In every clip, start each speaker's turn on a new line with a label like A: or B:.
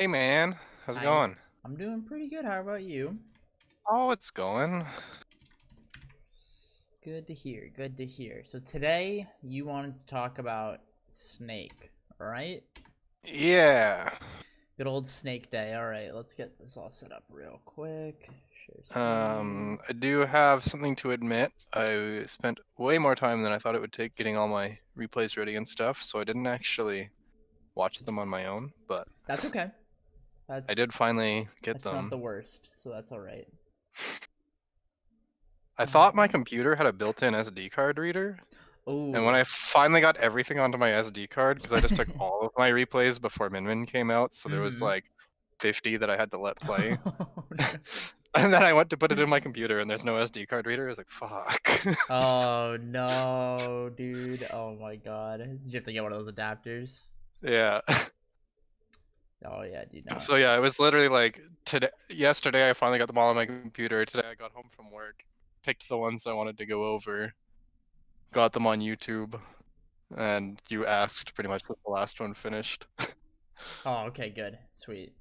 A: Hey man, how's it
B: I
A: going?
B: I'm doing pretty good. How about you?
A: Oh, it's going.
B: Good to hear. Good to hear. So today you wanted to talk about Snake, all right?
A: Yeah.
B: Good old Snake Day. All right, let's get this all set up real quick. Share screen.
A: I do have something to admit. I spent way more time than I thought it would take getting all my replays ready and stuff, so I didn't actually watch them on my own, but
B: That's okay.
A: I
B: That's
A: did finally get
B: that's not the
A: them.
B: worst. So that's all right.
A: I
B: All
A: thought my
B: right.
A: computer had a built-in SD card reader, and when
B: Oh.
A: I finally got everything onto my SD card, because I just took all of my replays before Min Min came out, so there was
B: Mm-hmm.
A: like 50 that I had to let play.
B: Oh no.
A: And then I went to put it in my computer and there's no SD card reader. I was like, fuck.
B: Oh no, dude. Oh my god. Did you have to get one of those adapters?
A: Yeah.
B: Oh yeah, dude. No.
A: So yeah, it was literally like yesterday I finally got them all on my computer. Today I got home from work, picked the ones I wanted to go over, got them on YouTube, and you asked pretty much was the last one finished.
B: Oh, okay, good. Sweet.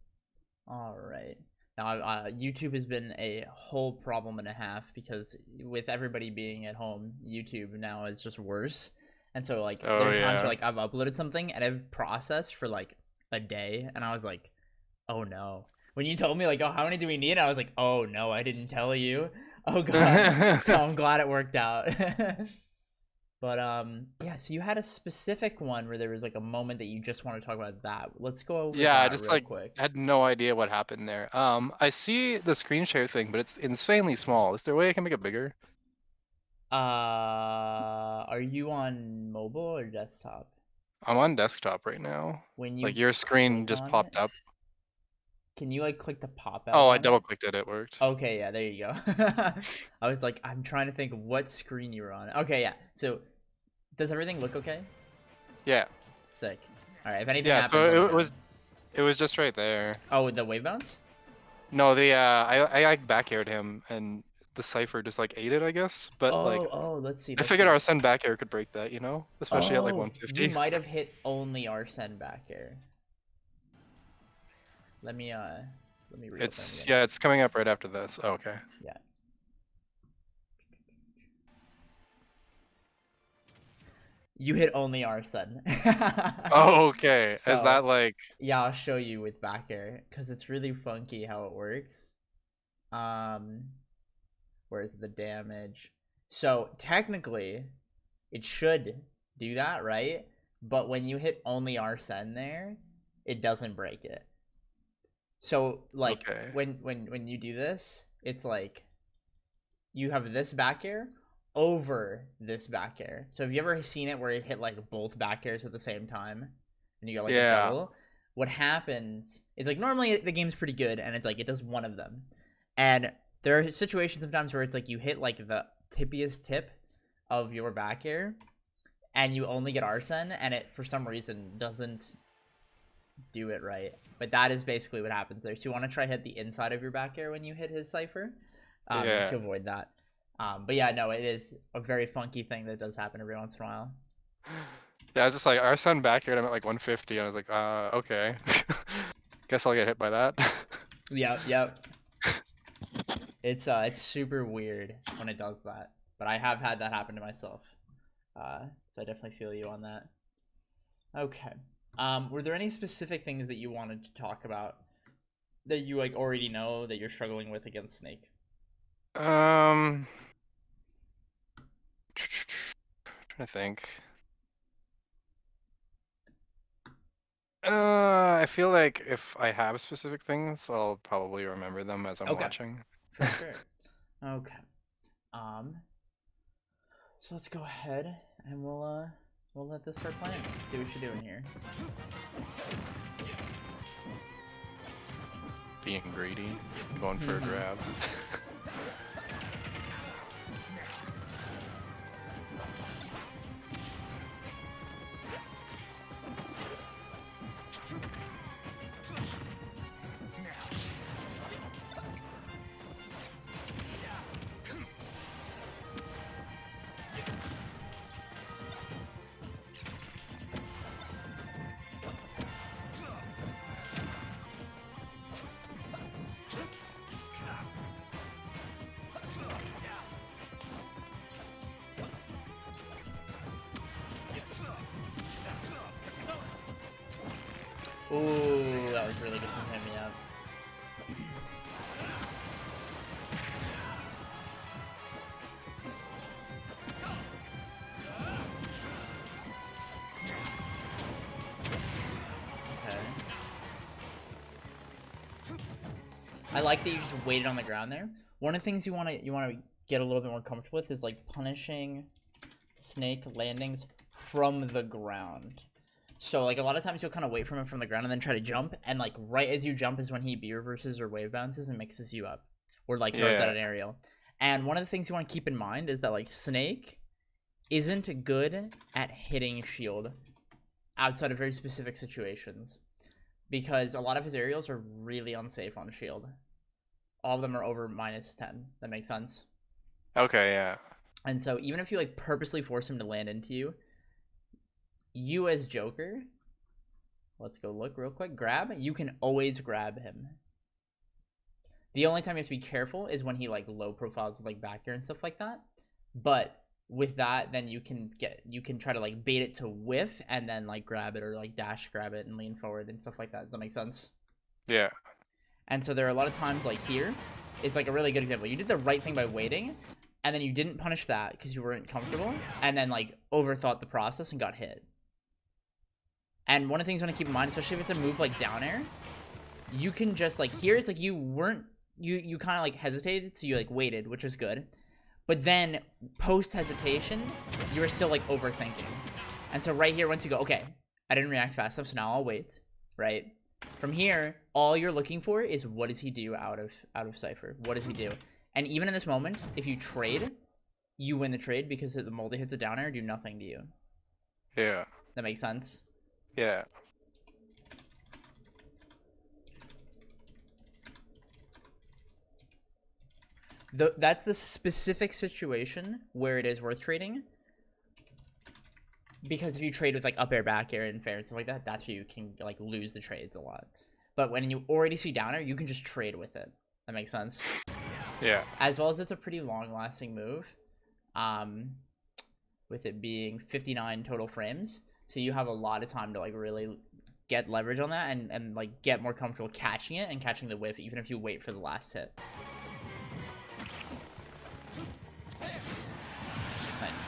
B: All right. Now, YouTube has been a whole problem and a half because with everybody being at home, YouTube now is just worse. And so, like, there
A: Oh
B: are times where,
A: yeah.
B: like, I've uploaded something and I've processed for, like, a day. And I was like, oh, no. When you told me, like, oh, how many do we need? I was like, oh, no, I didn't tell you. Oh, God. So I'm glad it worked out. But yeah, so you had a specific one where there was like a moment that you just want to talk about that. Let's go over
A: Yeah, I
B: that
A: just
B: real
A: like
B: quick.
A: had no idea what happened there. I see the screen share thing, but it's insanely small. Is there a way I can make it bigger?
B: Are you on mobile or desktop?
A: I'm on desktop right now.
B: When
A: Like
B: you
A: your screen
B: click
A: just
B: on it,
A: popped up.
B: can you like click the pop out
A: Oh, I
B: on
A: double
B: it?
A: clicked it, it worked.
B: Okay, yeah, there you go. I was like, I'm trying to think of what screen you were on. Okay, yeah. So, does everything look okay?
A: Yeah.
B: Sick. All right. If anything
A: Yeah,
B: happens, let
A: so
B: me
A: it
B: know.
A: was just right there.
B: Oh, the wave bounce?
A: No, I like back aired him and the cipher just like ate it, I guess. But like
B: Oh, let's see,
A: I
B: let's
A: figured
B: see.
A: our send back air could break that, you know? Especially at like
B: Oh, you
A: 150.
B: might have hit only Arsene back air. Let me reopen it
A: It's
B: again.
A: yeah, it's coming up right after this. Oh, okay.
B: Yeah. You hit only Arsene.
A: Oh, okay. Is
B: So
A: that like
B: yeah, I'll show you with back air because it's really funky how it works. Um, where's the damage? So technically, it should do that, right? But when you hit only Arsene there, it doesn't break it. So like
A: okay.
B: when you do this, it's like you have this back air over this back air. So have you ever seen it where it hit like both back airs at the same time and you got like a
A: Yeah.
B: double? What happens is like normally the game's pretty good and it's like it does one of them. And there are situations sometimes where it's like you hit like the tippiest tip of your back air and you only get Arsene and it for some reason doesn't do it right. But that is basically what happens there. So you want to try hit the inside of your back air when you hit his cipher
A: Yeah.
B: to avoid that. But yeah, no, it is a very funky thing that does happen every once in a while.
A: Yeah, I was just like our son back here and I'm at like 150 and I was like, okay. Guess I'll get hit by that.
B: Yep. It's super weird when it does that. But I have had that happen to myself. So I definitely feel you on that. Okay. Were there any specific things that you wanted to talk about that you like already know that you're struggling with against Snake?
A: Trying to think. I feel like if I have specific things, I'll probably remember them as I'm
B: Okay,
A: watching.
B: for sure. Okay. Um. So let's go ahead and we'll let this start playing. See what you're doing here.
A: Being greedy, going for a grab.
B: Ooh, that was really good from him, yeah. Okay. I like that you just waited on the ground there. One of the things you wanna get a little bit more comfortable with is like punishing snake landings from the ground. So like a lot of times you'll kind of wait for him from the ground and then try to jump, and like right as you jump is when he B reverses or wave bounces and mixes you up, or like throws out an aerial. And one of the things you want to keep in mind is that like Snake isn't good at hitting shield outside of very specific situations, because a lot of his aerials are really unsafe on shield. All of them are over -10. That makes sense.
A: Okay, yeah.
B: And so even if you like purposely force him to land into you, you as Joker, let's go look real quick, grab, you can always grab him. The only time you have to be careful is when he like low profiles like back air and stuff like that. But with that, then you can try to like bait it to whiff and then like grab it, or like dash grab it and lean forward and stuff like that. Does that make sense?
A: Yeah.
B: And so there are a lot of times like here, it's like a really good example. You did the right thing by waiting, and then you didn't punish that because you weren't comfortable, and then like overthought the process and got hit. And one of the things you want to keep in mind, especially if it's a move like down air, you can just like here, it's like you weren't, you kind of like hesitated, so you like waited, which was good. But then post hesitation, you were still like overthinking. And so right here, once you go, okay, I didn't react fast enough, so now I'll wait, right? From here, all you're looking for is what does he do out of Cypher? What does he do? And even in this moment, if you trade, you win the trade because the multi hits a down air do nothing to you.
A: Yeah.
B: That makes sense?
A: Yeah.
B: That's the specific situation where it is worth trading. Because if you trade with like up air, back air, and fair and stuff like that, that's where you can like lose the trades a lot. But when you already see down air, you can just trade with it. That makes sense?
A: Yeah.
B: As well as it's a pretty long-lasting move. With it being 59 total frames. So you have a lot of time to like really get leverage on that and like get more comfortable catching it and catching the whiff, even if you wait for the last hit. Nice.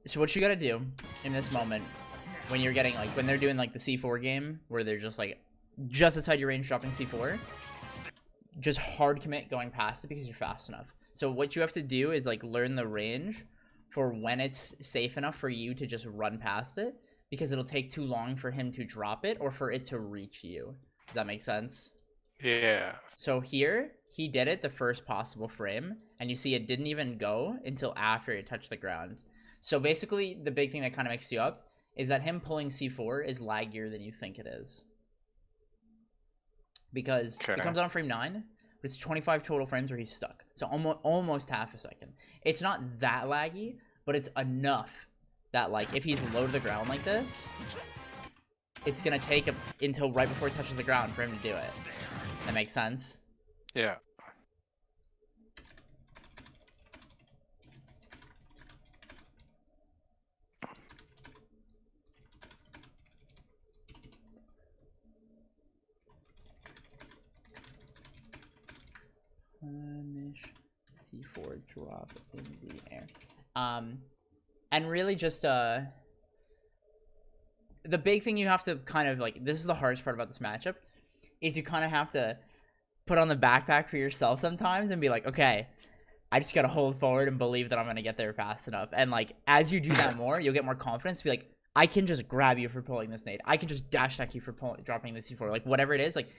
B: So what you gotta do in this moment, when you're getting like, when they're doing like the C4 game, where they're just like, just outside your range dropping C4, just hard commit going past it because you're fast enough. So what you have to do is like learn the range for when it's safe enough for you to just run past it, because it'll take too long for him to drop it or for it to reach you. Does that make sense?
A: Yeah.
B: So here, he did it the first possible frame, and you see it didn't even go until after it touched the ground. So basically, the big thing that kind of mixed you up is that him pulling C4 is laggier than you think it is. Because it comes out on frame 9, but it's 25 total frames where he's stuck. So almost half a second. It's not that laggy, but it's enough that like if he's low to the ground like this, it's going to take until right before he touches the ground for him to do it. That makes sense?
A: Yeah.
B: Punish C4 drop in the air. And really just the big thing you have to kind of like, this is the hardest part about this matchup, is you kind of have to put on the backpack for yourself sometimes and be like, okay, I just gotta hold forward and believe that I'm gonna get there fast enough. And like as you do that more, you'll get more confidence to be like, I can just grab you for pulling this nade. I can just dash attack you for dropping the C4. Like whatever it is, like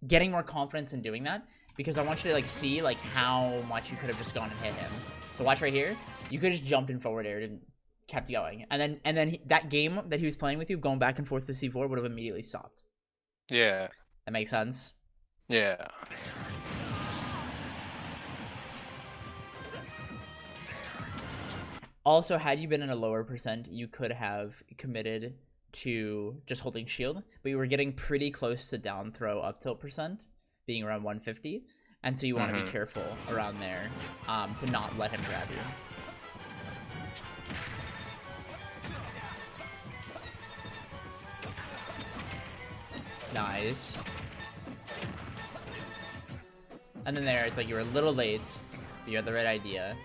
B: getting more confidence in doing that, because I want you to like see like how much you could have just gone and hit him. So watch right here. You could just jumped in forward air and kept going, and then that game that he was playing with you, going back and forth with C4, would have immediately stopped.
A: Yeah.
B: That makes sense.
A: Yeah.
B: Also, had you been in a lower percent, you could have committed to just holding shield, but you were getting pretty close to down throw up tilt percent, being around 150, and so you want to be careful around there to not let him grab you. Nice. And then there, it's like you were a little late, but you had the right idea.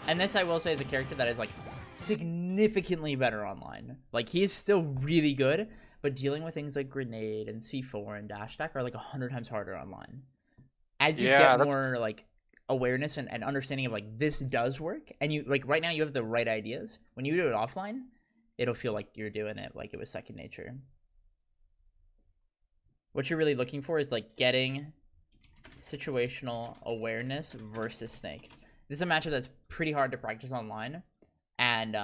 B: And this, I will say, is a character that is, like, significantly better online. Like, he is still really good, but dealing with things like grenade and C4 and dash attack are, like, 100 times harder online. As you get more, like, awareness and understanding of, like, this does work, and you, like, right now you have the right ideas. When you do it offline, it'll feel like you're doing it like it was second nature. What you're really looking for is, like, getting situational awareness versus Snake. This is a matchup that's pretty hard to practice online, and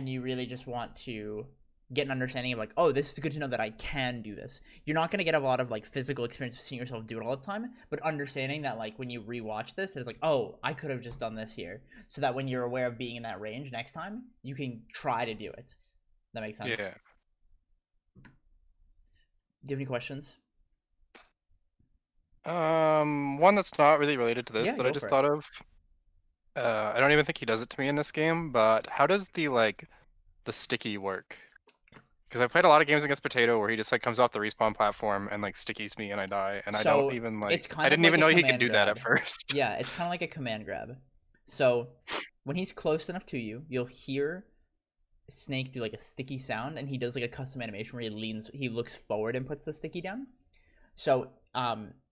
B: you really just want to get an understanding of, like, oh, this is good to know that I can do this. You're not going to get a lot of, like, physical experience of seeing yourself do it all the time, but understanding that, like, when you rewatch this, it's like, oh, I could have just done this here, so that when you're aware of being in that range next time, you can try to do it. That makes sense?
A: Yeah.
B: Do you have any questions?
A: One that's not really related to this
B: Yeah,
A: that I
B: go
A: just
B: for it.
A: thought of. I don't even think he does it to me in this game, but how does the sticky work? Because I've played a lot of games against Potato where he just like comes off the respawn platform and like stickies me and I die, and I don't
B: So
A: even
B: it's
A: I
B: kind of
A: didn't
B: like
A: even
B: a
A: know he could
B: command
A: do that at
B: grab.
A: first.
B: Yeah, it's kind of like a command grab. So when he's close enough to you, you'll hear Snake do like a sticky sound, and he does like a custom animation where he looks forward and puts the sticky down. So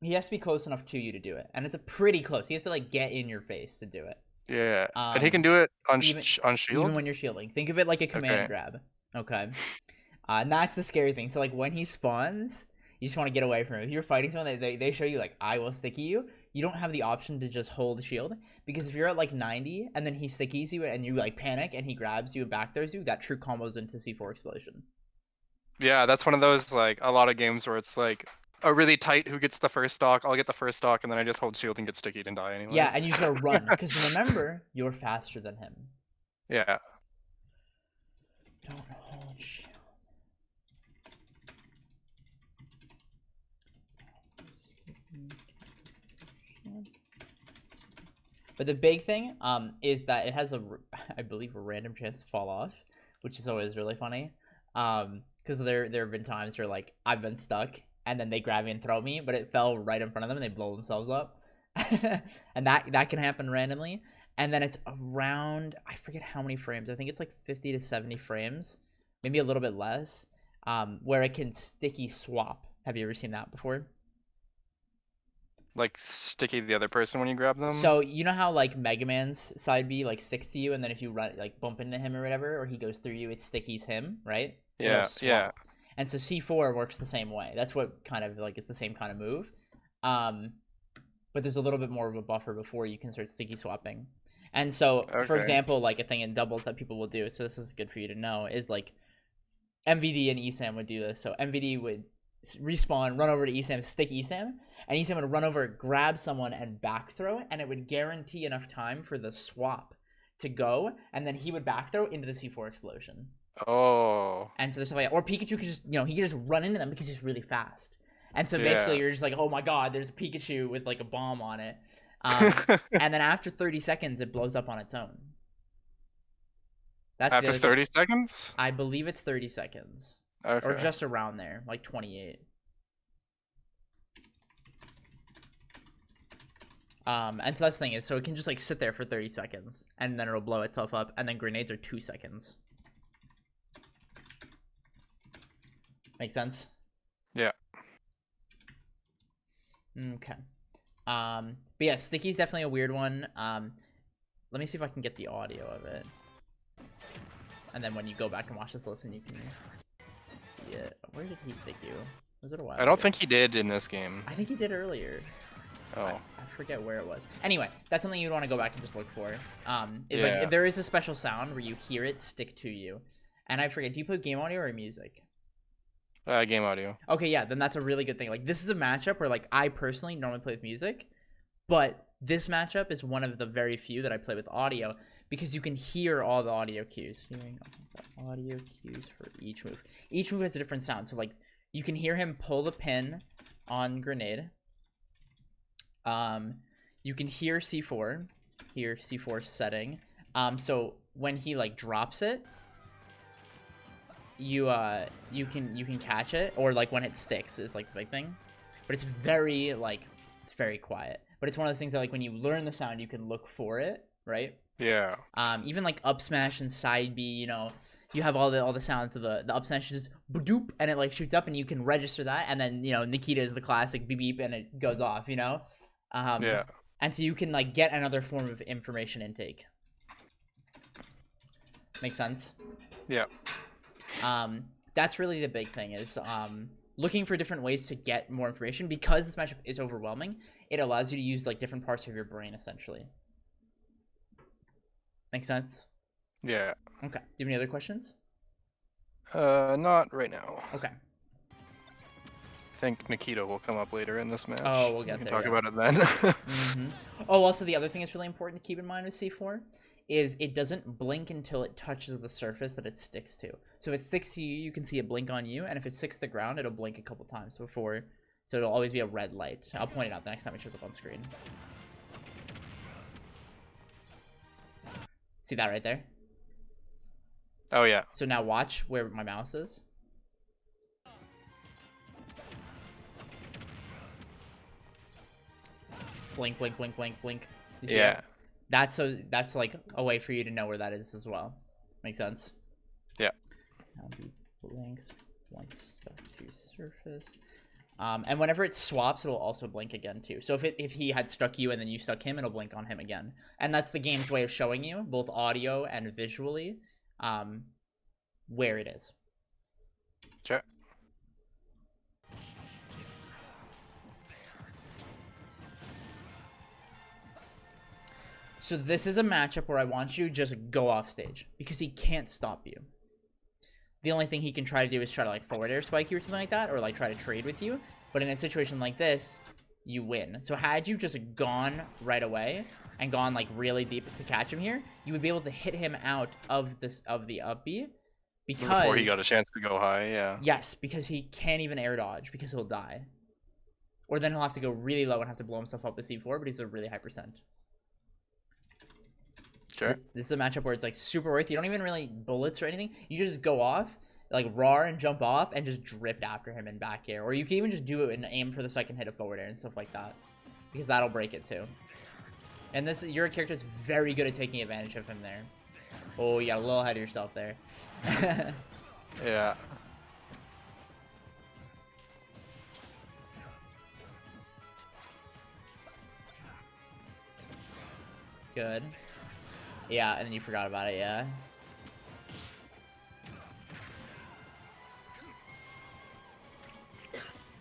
B: he has to be close enough to you to do it, and it's a pretty close. He has to like get in your face to do it.
A: Yeah, and he can do it on
B: even
A: on
B: even
A: shield.
B: when you're shielding. Think of it like a command
A: Okay.
B: grab. Okay. And that's the scary thing. So like when he spawns, you just want to get away from him. If you're fighting someone, they show you like I will sticky you. You don't have the option to just hold the shield, because if you're at like 90 and then he stickies you and you like panic and he grabs you and back throws you, that true combos into C4 explosion.
A: Yeah, that's one of those like a lot of games where it's like a really tight who gets the first stock. I'll get the first stock and then I just hold shield and get stickied and die anyway.
B: Yeah, and you just gotta run, because remember, you're faster than him.
A: Yeah.
B: Don't hold shield. But the big thing is that it has I believe, a random chance to fall off, which is always really funny. Because there have been times where like I've been stuck and then they grab me and throw me, but it fell right in front of them and they blow themselves up. And that can happen randomly. And then it's around, I forget how many frames. I think it's like 50 to 70 frames, maybe a little bit less, where it can sticky swap. Have you ever seen that before?
A: Like sticky the other person when you grab them.
B: So you know how like Mega Man's side B like sticks to you, and then if you run like bump into him or whatever, or he goes through you, it stickies him, right?
A: Yeah, yeah.
B: And so C4 works the same way. That's what kind of like, it's the same kind of move. But there's a little bit more of a buffer before you can start sticky swapping. And so, for example, like a thing in doubles that people will do, so this is good for you to know, is like MVD and ESAM would do this. So MVD would respawn, run over to ESAM, stick ESAM, and ESAM would run over, grab someone, and back throw it, and it would guarantee enough time for the swap to go, and then he would back throw into the C4 explosion.
A: Oh.
B: And so there's stuff like that. Or Pikachu could just, he could just run into them because he's really fast. And so basically you're just like, oh my god, there's a Pikachu with like a bomb on it. And then after 30 seconds, it blows up on its own.
A: That's after 30 seconds?
B: I believe it's 30 seconds.
A: Okay.
B: Or just around there, like 28. And so that's the thing is, so it can just like sit there for 30 seconds, and then it'll blow itself up, and then grenades are 2 seconds. Make sense?
A: Yeah.
B: Okay. But yeah, Sticky's definitely a weird one. Let me see if I can get the audio of it. And then when you go back and watch this listen, you can see it. Where did he stick you? Was it a while
A: I don't
B: ago?
A: think he did in this game.
B: I think he did earlier.
A: Oh.
B: I forget where it was. Anyway, that's something you'd want to go back and just look for. Is
A: Yeah.
B: like, there is a special sound where you hear it stick to you. And I forget, do you put game audio or music?
A: Game audio.
B: Okay, yeah, then that's a really good thing. Like, this is a matchup where, like, I personally normally play with music, but This matchup is one of the very few that I play with audio because you can hear all the audio cues. Hearing the audio cues for each move. Each move has a different sound. So like you can hear him pull the pin on grenade. You can hear C4. Hear C4 setting. So when he like drops it, you can catch it, or like when it sticks is like the big thing. But it's very like it's very quiet. But it's one of those things that like when you learn the sound, you can look for it, right?
A: Yeah.
B: Even like up smash and side B, you know, you have all the sounds of the up smash is badoop and it like shoots up and you can register that, and then you know Nikita is the classic beep beep and it goes off, you know.
A: Yeah.
B: And so you can like get another form of information intake. Make sense?
A: Yeah.
B: That's really the big thing is looking for different ways to get more information. Because this matchup is overwhelming, it allows you to use like different parts of your brain essentially. Make sense?
A: Yeah.
B: Okay. Do you have any other questions?
A: Not right now.
B: Okay.
A: I think Nikita will come up later in this match.
B: Oh, we'll get
A: we can
B: there,
A: talk
B: yeah.
A: about it then.
B: Mm-hmm. Oh, also the other thing that's really important to keep in mind with C4 is it doesn't blink until it touches the surface that it sticks to. So if it sticks to you, you can see it blink on you, and if it sticks to the ground, it'll blink a couple times before. So it'll always be a red light. I'll point it out the next time it shows up on screen. See that right there?
A: Oh yeah.
B: So now watch where my mouse is. Blink, blink, blink, blink, blink. You see
A: Yeah.
B: it? That's like a way for you to know where that is as well. Make sense?
A: Yeah.
B: Now do blinks once stuck to surface. And whenever it swaps, it'll also blink again too. So if he had stuck you and then you stuck him, it'll blink on him again. And that's the game's way of showing you, both audio and visually, where it is.
A: Okay.
B: So this is a matchup where I want you to just go off stage because he can't stop you. The only thing he can try to do is try to like forward air spike you or something like that, or like try to trade with you. But in a situation like this, you win. So had you just gone right away and gone like really deep to catch him here, you would be able to hit him out of the up B because
A: Before he got a chance to go high, yeah.
B: Yes, because he can't even air dodge because he'll die. Or then he'll have to go really low and have to blow himself up with C4, but he's a really high percent.
A: Sure.
B: This is a matchup where it's like super worth. You don't even really bullets or anything. You just go off, like roar and jump off, and just drift after him in back air. Or you can even just do it and aim for the second hit of forward air and stuff like that, because that'll break it too. And this, your character is very good at taking advantage of him there. Oh, you got a little ahead of yourself there.
A: Yeah.
B: Good. Yeah, and then you forgot about it, yeah.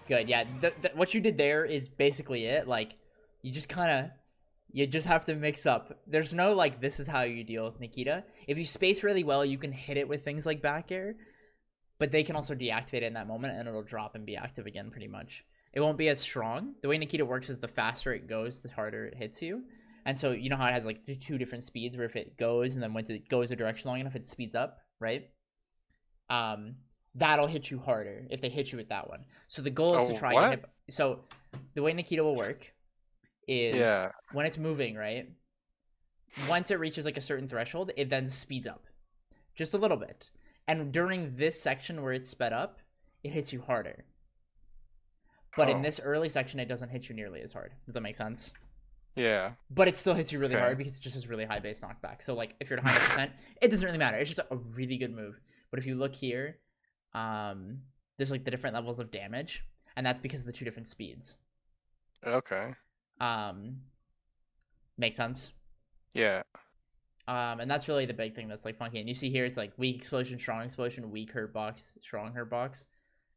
B: Good, yeah. What you did there is basically it. Like, you just have to mix up. There's no, like, this is how you deal with Nikita. If you space really well, you can hit it with things like back air, but they can also deactivate it in that moment, and it'll drop and be active again, pretty much. It won't be as strong. The way Nikita works is the faster it goes, the harder it hits you. And so you know how it has like two different speeds, where if it goes and then once it goes a direction long enough, it speeds up, right? That'll hit you harder if they hit you with that one. So the goal is to try and hit. So the way Nikita will work is when it's moving, right? Once it reaches like a certain threshold, it then speeds up just a little bit. And during this section where it's sped up, it hits you harder. But in this early section, it doesn't hit you nearly as hard. Does that make sense?
A: Yeah.
B: But it still hits you really hard because it just has really high base knockback. So like if you're at 100%, it doesn't really matter. It's just a really good move. But if you look here, there's like the different levels of damage, and that's because of the two different speeds.
A: Okay.
B: Make sense?
A: Yeah.
B: And that's really the big thing that's like funky. And you see here, it's like weak explosion, strong explosion, weak hurt box, strong hurt box.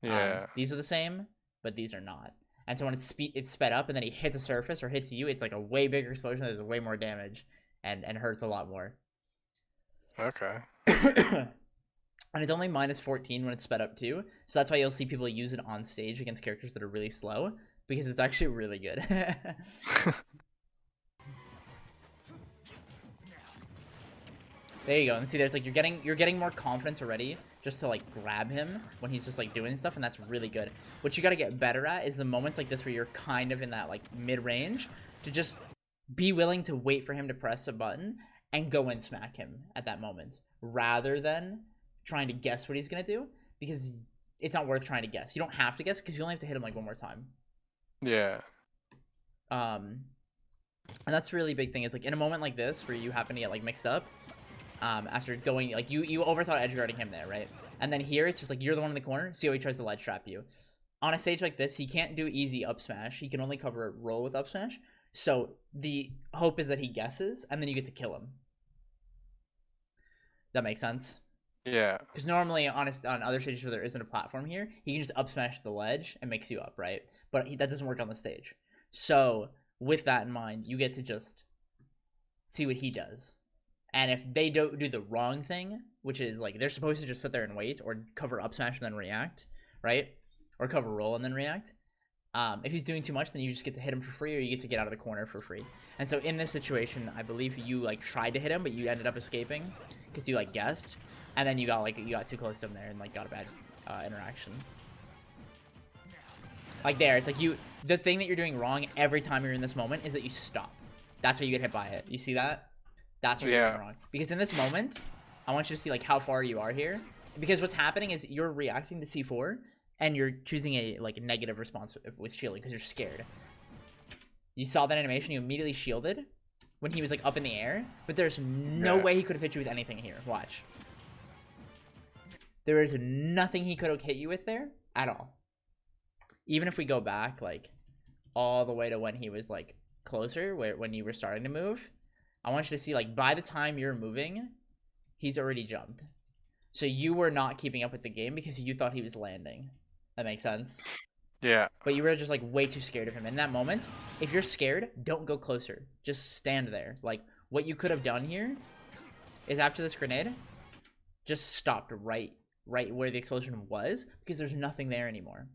A: Yeah.
B: These are the same, but these are not. And so when it's sped up and then he hits a surface or hits you, it's like a way bigger explosion. There's way more damage and hurts a lot more.
A: Okay.
B: And it's only -14 when it's sped up too. So that's why you'll see people use it on stage against characters that are really slow, because it's actually really good. There you go. And see, there's like you're getting more confidence already just to like grab him when he's just like doing stuff, and that's really good. What you got to get better at is the moments like this where you're kind of in that like mid range to just be willing to wait for him to press a button and go and smack him at that moment, rather than trying to guess what he's gonna do, because it's not worth trying to guess. You don't have to guess because you only have to hit him like one more time.
A: Yeah.
B: And that's a really big thing is like in a moment like this where you happen to get like mixed up, after going like you overthought edge guarding him there, right? And then here it's just like you're the one in the corner. See how he tries to ledge trap you. On a stage like this, he can't do easy up smash. He can only cover a roll with up smash. So the hope is that he guesses, and then you get to kill him. That makes sense.
A: Yeah.
B: Because normally on other stages where there isn't a platform here, he can just up smash the ledge and makes you up, right? But that doesn't work on the stage. So with that in mind, you get to just see what he does. And if they don't do the wrong thing, which is like they're supposed to just sit there and wait or cover up smash and then react, right? Or cover roll and then react. If he's doing too much, then you just get to hit him for free, or you get to get out of the corner for free. And so in this situation, I believe you like tried to hit him, but you ended up escaping because you like guessed, and then you got too close to him there and like got a bad interaction. Like there, it's like the thing that you're doing wrong every time you're in this moment is that you stop. That's why you get hit by it. You see that? That's what you're doing wrong. Because in this moment, I want you to see like how far you are here. Because what's happening is you're reacting to C4 and you're choosing a like negative response with shielding because you're scared. You saw that animation, you immediately shielded when he was like up in the air, but there's no way he could have hit you with anything here. Watch. There is nothing he could have hit you with there at all. Even if we go back like all the way to when he was like closer, when you were starting to move, I want you to see like by the time you're moving, he's already jumped. So you were not keeping up with the game because you thought he was landing. That makes sense?
A: Yeah.
B: But you were just like way too scared of him. In that moment, if you're scared, don't go closer. Just stand there. Like what you could have done here is after this grenade, just stopped right where the explosion was, because there's nothing there anymore.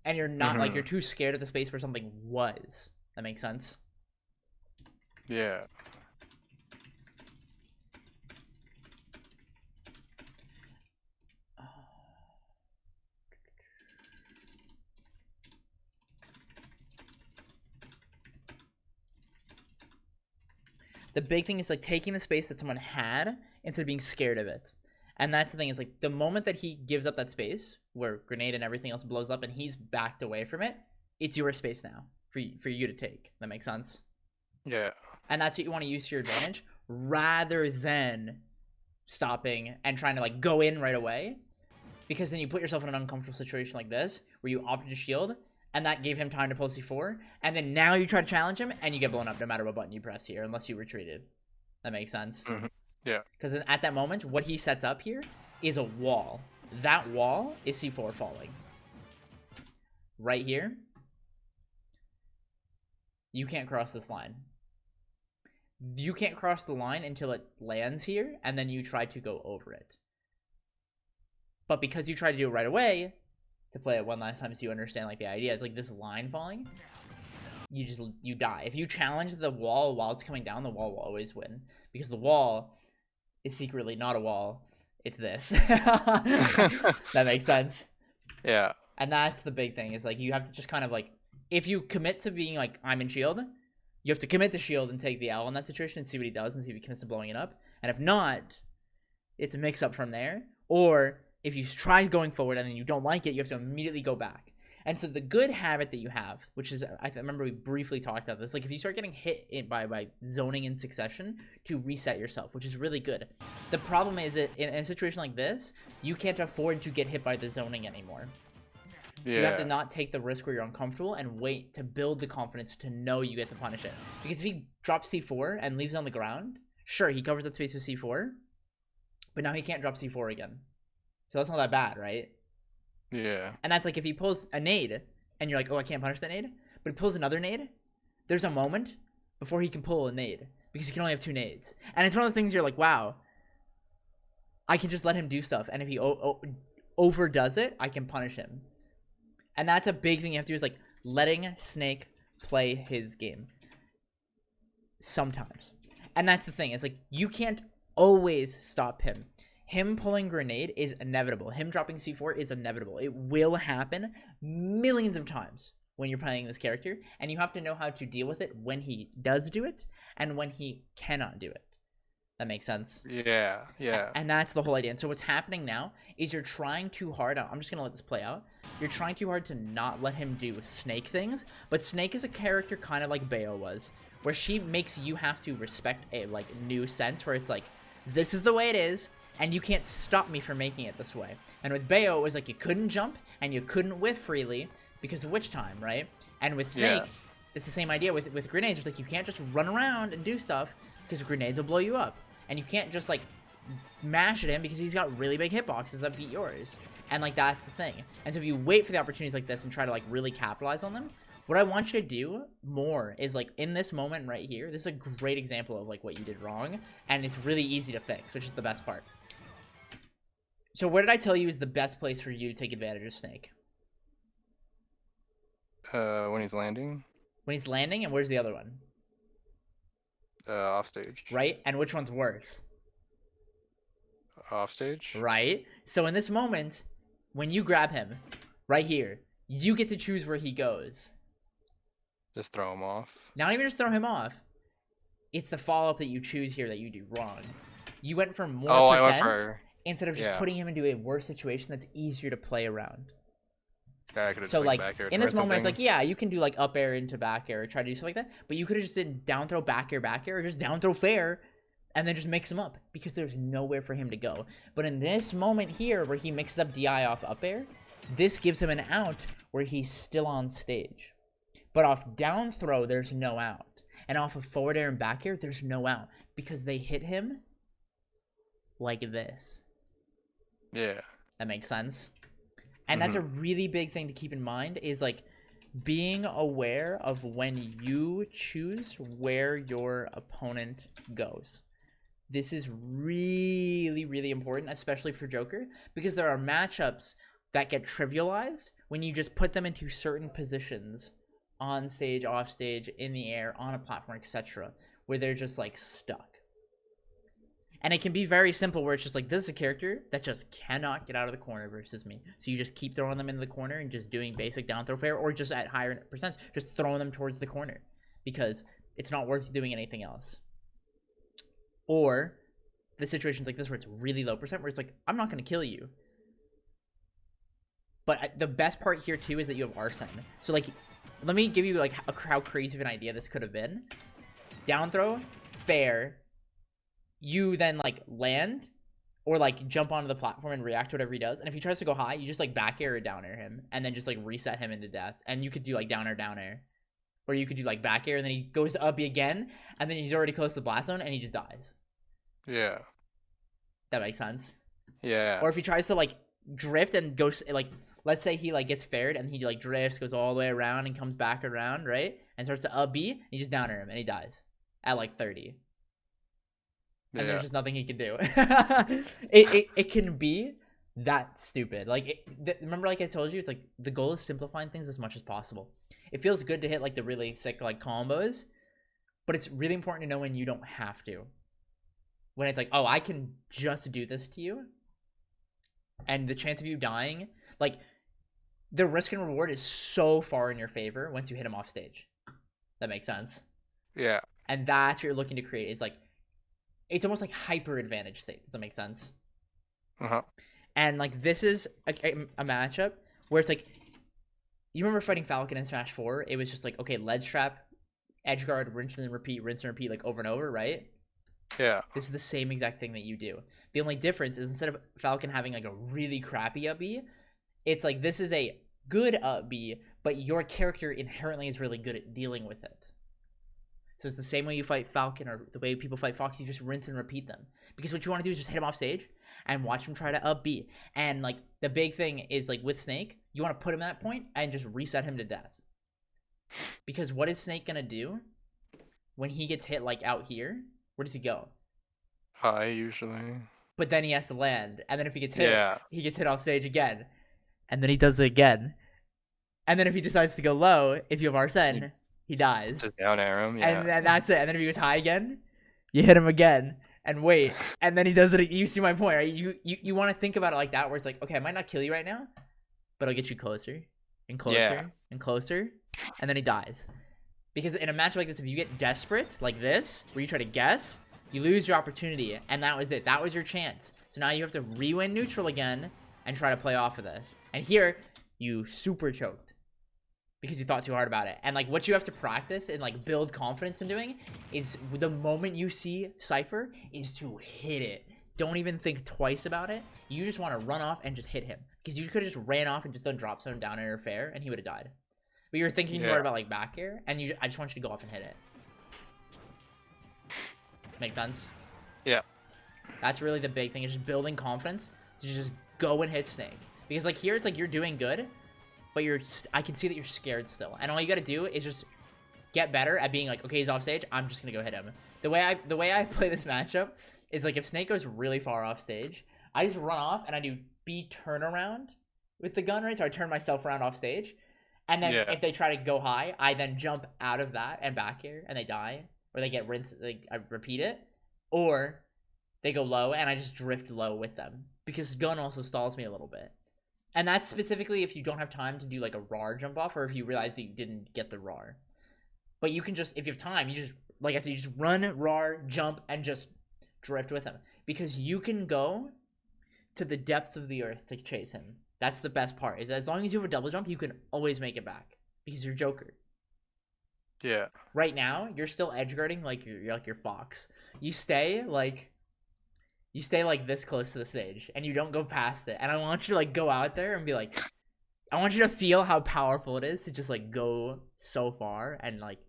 B: And you're not like you're too scared of the space where something was. That makes sense?
A: Yeah.
B: The big thing is like taking the space that someone had instead of being scared of it. And that's the thing is like the moment that he gives up that space where grenade and everything else blows up and he's backed away from it, it's your space now for you to take. That makes sense?
A: Yeah.
B: And that's what you want to use to your advantage rather than stopping and trying to like go in right away, because then you put yourself in an uncomfortable situation like this where you opted to shield and that gave him time to pull C4, and then now you try to challenge him and you get blown up no matter what button you press here unless you retreated. That makes sense?
A: Yeah.
B: Because at that moment, what he sets up here is a wall. That wall is C4 falling. Right here. You can't cross this line. You can't cross the line until it lands here, and then you try to go over it. But because you try to do it right away, to play it one last time so you understand like the idea, it's like this line falling, you die. If you challenge the wall while it's coming down, the wall will always win. Because the wall is secretly not a wall. It's this. That makes sense?
A: Yeah.
B: And that's the big thing, is like you have to just kind of like, if you commit to being like, I'm in shield, you have to commit to shield and take the L in that situation and see what he does and see if he commits to blowing it up. And if not, it's a mix up from there. Or if you try going forward and then you don't like it, you have to immediately go back. And so the good habit that you have, which is, I remember we briefly talked about this, like if you start getting hit by zoning in succession, to reset yourself, which is really good. The problem is that in a situation like this, you can't afford to get hit by the zoning anymore. So you have to not take the risk where you're uncomfortable and wait to build the confidence to know you get to punish it. Because if he drops C4 and leaves it on the ground, sure, he covers that space with C4, but now he can't drop C4 again. So that's not that bad, right?
A: Yeah.
B: And that's like if he pulls a nade and you're like, oh, I can't punish that nade, but he pulls another nade, there's a moment before he can pull a nade because he can only have 2 nades. And it's one of those things you're like, wow, I can just let him do stuff. And if he overdoes it, I can punish him. And that's a big thing you have to do, is like letting Snake play his game sometimes. And that's the thing, is like you can't always stop him. Him pulling grenade is inevitable. Him dropping C4 is inevitable. It will happen millions of times when you're playing this character, and you have to know how to deal with it when he does do it and when he cannot do it. That makes sense?
A: Yeah, yeah.
B: And that's the whole idea. And so what's happening now is you're trying too hard. I'm just going to let this play out. You're trying too hard to not let him do Snake things, but Snake is a character kind of like Bayo was, where she makes you have to respect a like new sense where it's like, this is the way it is, and you can't stop me from making it this way. And with Bayo, it was like you couldn't jump and you couldn't whiff freely because of witch time, right? And with Snake, it's the same idea with grenades. It's like you can't just run around and do stuff because grenades will blow you up. And you can't just like mash at him because he's got really big hitboxes that beat yours. And like that's the thing. And so if you wait for the opportunities like this and try to like really capitalize on them, what I want you to do more is like in this moment right here, this is a great example of like what you did wrong, and it's really easy to fix, which is the best part. So what did I tell you is the best place for you to take advantage of Snake?
A: When he's landing.
B: When he's landing, and where's the other one?
A: Off stage.
B: Right? And which one's worse?
A: Off stage.
B: Right? So in this moment, when you grab him, right here, you get to choose where he goes.
A: Just throw him off.
B: Not even just throw him off. It's the follow-up that you choose here that you do wrong. You went for more percent instead of just putting him into a worse situation that's easier to play around.
A: Yeah, I
B: so like in this moment, it's like, yeah, you can do like up air into back air, or try to do something like that, but you could have just did down throw back air, or just down throw fair, and then just mix him up because there's nowhere for him to go. But in this moment here, where he mixes up DI off up air, this gives him an out where he's still on stage. But off down throw, there's no out, and off of forward air and back air, there's no out because they hit him like this.
A: Yeah,
B: that makes sense. And that's a really big thing to keep in mind is like being aware of when you choose where your opponent goes. This is really, really important, especially for Joker, because there are matchups that get trivialized when you just put them into certain positions on stage, off stage, in the air, on a platform, etc., where they're just like stuck. And it can be very simple where it's just like, this is a character that just cannot get out of the corner versus me. So you just keep throwing them into the corner and just doing basic down throw fair, or just at higher percents, just throwing them towards the corner because it's not worth doing anything else. Or the situations like this where it's really low percent, where it's like, I'm not going to kill you. But the best part here too is that you have Arsene. So like, let me give you like how crazy of an idea this could have been. Down throw, fair. You then like land or like jump onto the platform and react to whatever he does. And if he tries to go high, you just like back air or down air him and then just like reset him into death. And you could do like down air. Or you could do like back air and then he goes to up again and then he's already close to the blast zone and he just dies.
A: Yeah.
B: That makes sense.
A: Yeah.
B: Or if he tries to like drift and goes like, let's say he like gets faired and he like drifts, goes all the way around and comes back around, right? And starts to up B, and you just down air him and he dies at like 30. And there's just nothing he can do. it can be that stupid. Like, remember, like I told you, it's like the goal is simplifying things as much as possible. It feels good to hit like the really sick like combos, but it's really important to know when you don't have to. When it's like, oh, I can just do this to you, and the chance of you dying, like the risk and reward is so far in your favor once you hit him off stage. That makes sense.
A: Yeah.
B: And that's what you're looking to create is like, it's almost like hyper advantage state. Does that make sense? And like this is a matchup where it's like, you remember fighting Falcon in Smash 4? It was just like, okay, ledge trap, edge guard, rinse and repeat, like over and over, right?
A: Yeah.
B: This is the same exact thing that you do. The only difference is instead of Falcon having like a really crappy up B, it's like this is a good up B, but your character inherently is really good at dealing with it. So it's the same way you fight Falcon or the way people fight Fox, you just rinse and repeat them. Because what you want to do is just hit him off stage and watch him try to up B. And like the big thing is like with Snake, you want to put him at that point and just reset him to death. Because what is Snake going to do when he gets hit like out here? Where does he go?
A: High usually. But
B: then he has to land. And then if he gets hit, he gets hit off stage again. And then he does it again. And then if he decides to go low, if you have Arsene, he dies.
A: Just down air him, yeah.
B: And then that's it. And then if he goes high again, you hit him again. and wait, and then he does it. You see my point, right? You want to think about it like that, where it's like, okay, I might not kill you right now, but I'll get you closer and closer
A: Yeah.
B: and closer, and then he dies. Because in a match like this, if you get desperate like this, where you try to guess, you lose your opportunity, and that was it. That was your chance. So now you have to re-win neutral again and try to play off of this. And here, you super choked because you thought too hard about it. And like what you have to practice and like build confidence in doing is the moment you see Cypher is to hit it. Don't even think twice about it. You just want to run off and just hit him. Because you could have just ran off and just done drop zone down air fair, and he would have died. But you were thinking more about like back air, and I just want you to go off and hit it. Make sense?
A: Yeah.
B: That's really the big thing, is just building confidence to just go and hit Snake. Because like here, it's like you're doing good, but I can see that you're scared still. And all you gotta do is just get better at being like, okay, he's off stage, I'm just gonna go hit him. The way I play this matchup is like if Snake goes really far off stage, I just run off and I do B turnaround with the gun, right? So I turn myself around off stage. And then if they try to go high, I then jump out of that and back air and they die. Or they get rinsed, like I repeat it. Or they go low and I just drift low with them. Because gun also stalls me a little bit. And that's specifically if you don't have time to do like a RAR jump off, or if you realize that you didn't get the RAR. But you can just, if you have time, you just, like I said, you just run, RAR, jump, and just drift with him. Because you can go to the depths of the earth to chase him. That's the best part, is as long as you have a double jump, you can always make it back. Because you're Joker.
A: Yeah.
B: Right now, you're still edge guarding like you're like your Fox. You stay like this close to the stage, and you don't go past it. And I want you to like go out there and be like, I want you to feel how powerful it is to just like go so far and like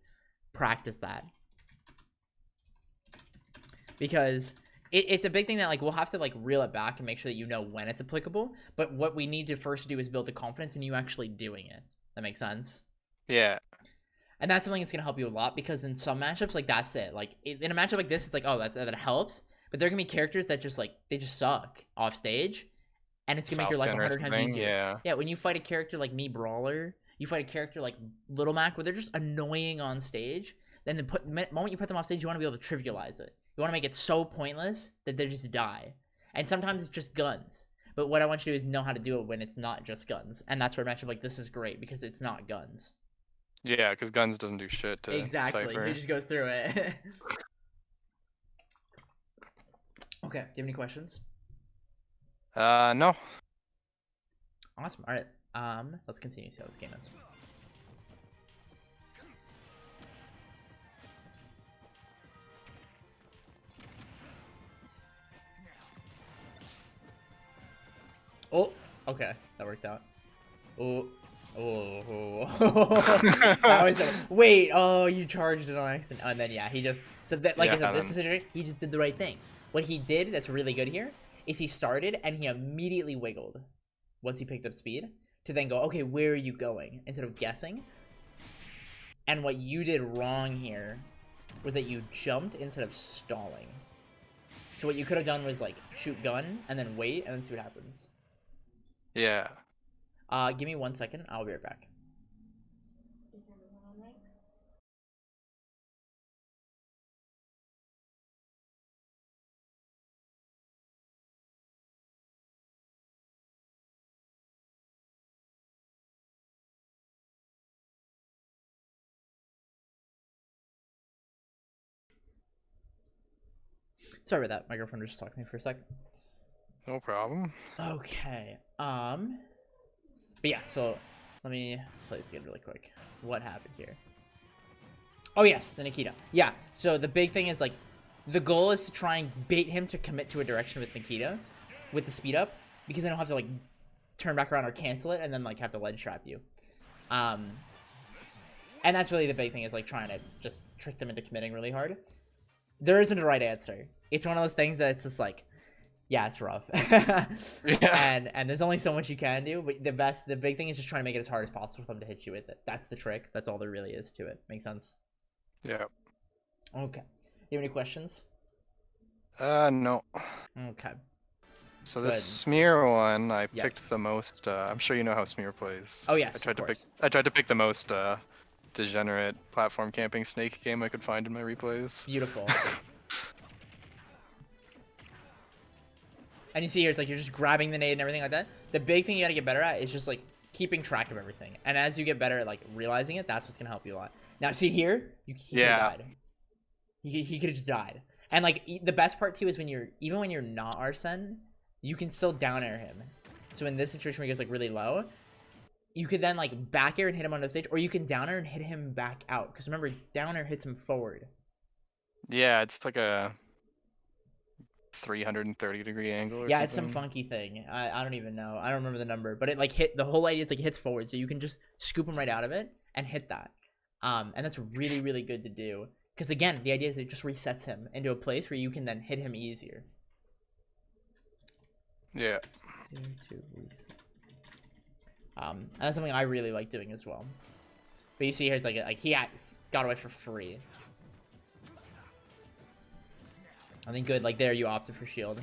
B: practice that. Because it's a big thing that like we'll have to like reel it back and make sure that you know when it's applicable. But what we need to first do is build the confidence in you actually doing it. That makes sense?
A: Yeah.
B: And that's something that's going to help you a lot, because in some matchups, like, that's it. Like, in a matchup like this, it's like, oh, that helps. But there are going to be characters that just, like, they just suck off stage. And it's going to make your life 100 times easier.
A: Yeah.
B: Yeah, when you fight a character like me, Brawler, you fight a character like Little Mac, where they're just annoying on stage, then the moment you put them off stage, you want to be able to trivialize it. You want to make it so pointless that they just die. And sometimes it's just guns. But what I want you to do is know how to do it when it's not just guns. And that's where a matchup like this is great, because it's not guns.
A: Yeah, because guns doesn't do shit to
B: exactly.
A: Cypher.
B: He just goes through it. Okay. Do you have any questions?
A: No.
B: Awesome. All right. Let's continue to see how this game ends. Oh, okay. That worked out. Oh. Oh, that was wait. Oh, you charged it on accident. Oh, and then yeah, he just like I said, this is he just did the right thing. What he did that's really good here is he started and he immediately wiggled once he picked up speed to then go, okay, where are you going, instead of guessing. And what you did wrong here was that you jumped instead of stalling. So what you could have done was like shoot gun and then wait and then see what happens.
A: Yeah.
B: Give me 1 second. I'll be right back. Sorry about that. My girlfriend was just talking to me for a sec.
A: No problem.
B: Okay. But yeah, so let me play this again really quick. What happened here? Oh yes, the Nikita. Yeah, so the big thing is like the goal is to try and bait him to commit to a direction with Nikita with the speed up, because then he'll have to like turn back around or cancel it and then like have to ledge trap you. And that's really the big thing, is like trying to just trick them into committing really hard. There isn't a right answer. It's one of those things that it's just like, yeah, it's rough.
A: Yeah.
B: And there's only so much you can do, but the big thing is just trying to make it as hard as possible for them to hit you with it. That's the trick. That's all there really is to it. Make sense?
A: Yeah.
B: Okay. You have any questions?
A: No.
B: Okay.
A: So this Smear one, I picked the most. I'm sure you know how Smear plays.
B: Oh yes.
A: I tried to pick the most degenerate platform camping snake game I could find in my replays.
B: Beautiful. And you see here, it's like you're just grabbing the nade and everything like that. The big thing you gotta get better at is just like keeping track of everything. And as you get better at like realizing it, that's what's gonna help you a lot. Now, see here, he could have died. He could have just died. And like the best part too is even when you're not Arsene, you can still down air him. So in this situation where he goes like really low, you could then like back air and hit him on the stage, or you can down air and hit him back out. Because remember, down air hits him forward.
A: Yeah, it's like a 330-degree angle or something.
B: Yeah, it's some funky thing. I don't even know. I don't remember the number, but it like hit, the whole idea is like it hits forward, so you can just scoop him right out of it and hit that. And that's really, really good to do. Because again, the idea is it just resets him into a place where you can then hit him easier.
A: Yeah.
B: And that's something I really like doing as well. But you see here, it's like he got away for free. I think good. Like there, you opted for shield,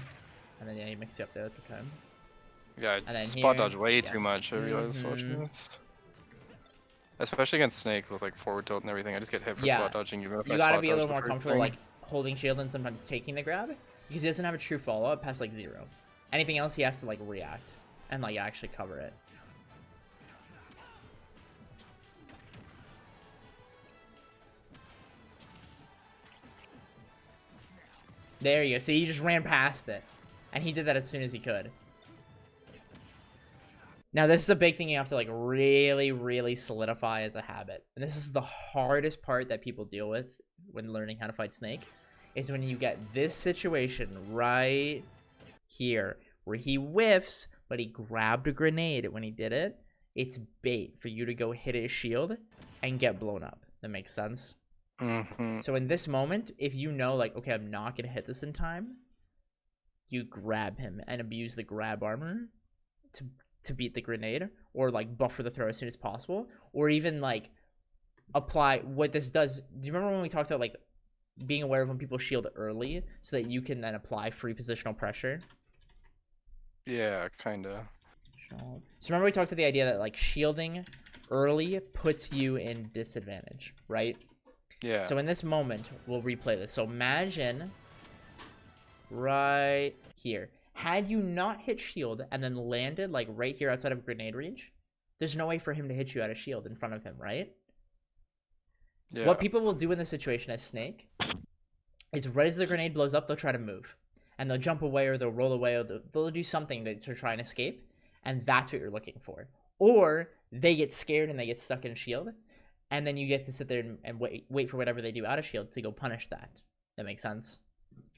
B: and then yeah, he mixed you up there. That's okay.
A: Yeah,
B: And then
A: spot
B: here,
A: dodge way too much. I realized watching this. Especially against Snake with like forward tilt and everything. I just get hit for spot dodging even if I
B: you
A: spot
B: gotta be a
A: dodge
B: little
A: the
B: more
A: first
B: comfortable
A: thing.
B: like holding shield and sometimes taking the grab, because he doesn't have a true follow up past like 0. Anything else, he has to like react and like actually cover it. There you go. See, he just ran past it. And he did that as soon as he could. Now, this is a big thing you have to, like, really, really solidify as a habit. And this is the hardest part that people deal with when learning how to fight Snake. Is when you get this situation right here. Where he whiffs, but he grabbed a grenade when he did it. It's bait for you to go hit his shield and get blown up. That makes sense? So in this moment, if you know, like, okay, I'm not going to hit this in time, you grab him and abuse the grab armor to beat the grenade, or, like, buffer the throw as soon as possible, or even, like, apply what this does. Do you remember when we talked about, like, being aware of when people shield early so that you can then apply free positional pressure?
A: Yeah, kinda.
B: So remember we talked about the idea that, like, shielding early puts you in disadvantage, right?
A: Yeah.
B: So in this moment, we'll replay this. So imagine right here. Had you not hit shield and then landed like right here outside of grenade range, there's no way for him to hit you out of shield in front of him, right?
A: Yeah.
B: What people will do in this situation as Snake is right as the grenade blows up, they'll try to move. And they'll jump away, or they'll roll away, or they'll do something to try and escape. And that's what you're looking for. Or they get scared and they get stuck in shield. And then you get to sit there and wait for whatever they do out of shield to go punish that. That makes sense?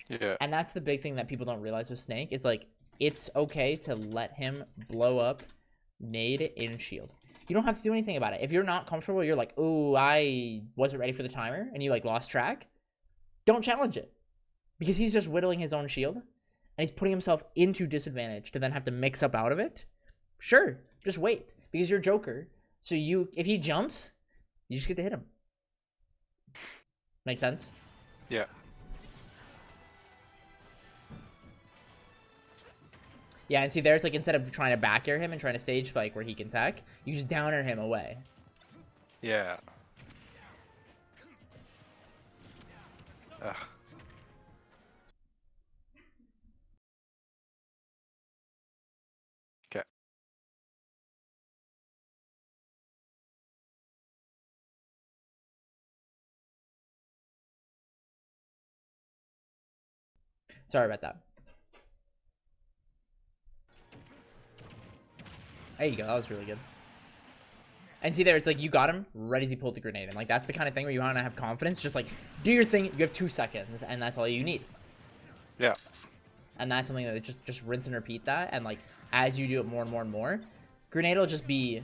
A: Yeah.
B: And that's the big thing that people don't realize with Snake. Is like, it's okay to let him blow up nade in shield. You don't have to do anything about it. If you're not comfortable, you're like, oh, I wasn't ready for the timer, and you like lost track, don't challenge it. Because he's just whittling his own shield, and he's putting himself into disadvantage to then have to mix up out of it. Sure, just wait. Because you're Joker. So if he jumps, you just get to hit him. Make sense?
A: Yeah.
B: Yeah, and see there, it's like instead of trying to back air him and trying to stage spike where he can tech, you just down air him away.
A: Yeah. Ugh. Okay.
B: Sorry about that. There you go. That was really good. And see there, it's like you got him right as he pulled the grenade. And like that's the kind of thing where you want to have confidence. Just like do your thing. You have 2 seconds, and that's all you need.
A: Yeah.
B: And that's something that just rinse and repeat that. And like as you do it more and more and more, grenade will just be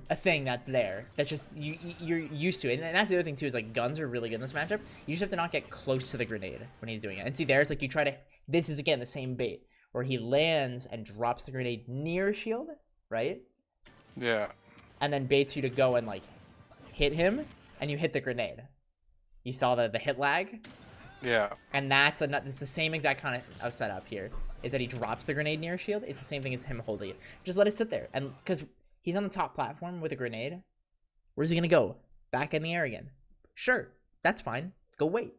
B: a thing that's there. That's just you're used to it. And that's the other thing too, is like guns are really good in this matchup. You just have to not get close to the grenade when he's doing it. And see there, it's like you try to. This is again the same bait where he lands and drops the grenade near shield, right?
A: Yeah.
B: And then baits you to go and like hit him, and you hit the grenade. You saw the hit lag?
A: Yeah.
B: And it's the same exact kind of setup here. Is that he drops the grenade near shield? It's the same thing as him holding it. Just let it sit there. And because he's on the top platform with a grenade, where's he gonna go? Back in the air again. Sure, that's fine. Go wait.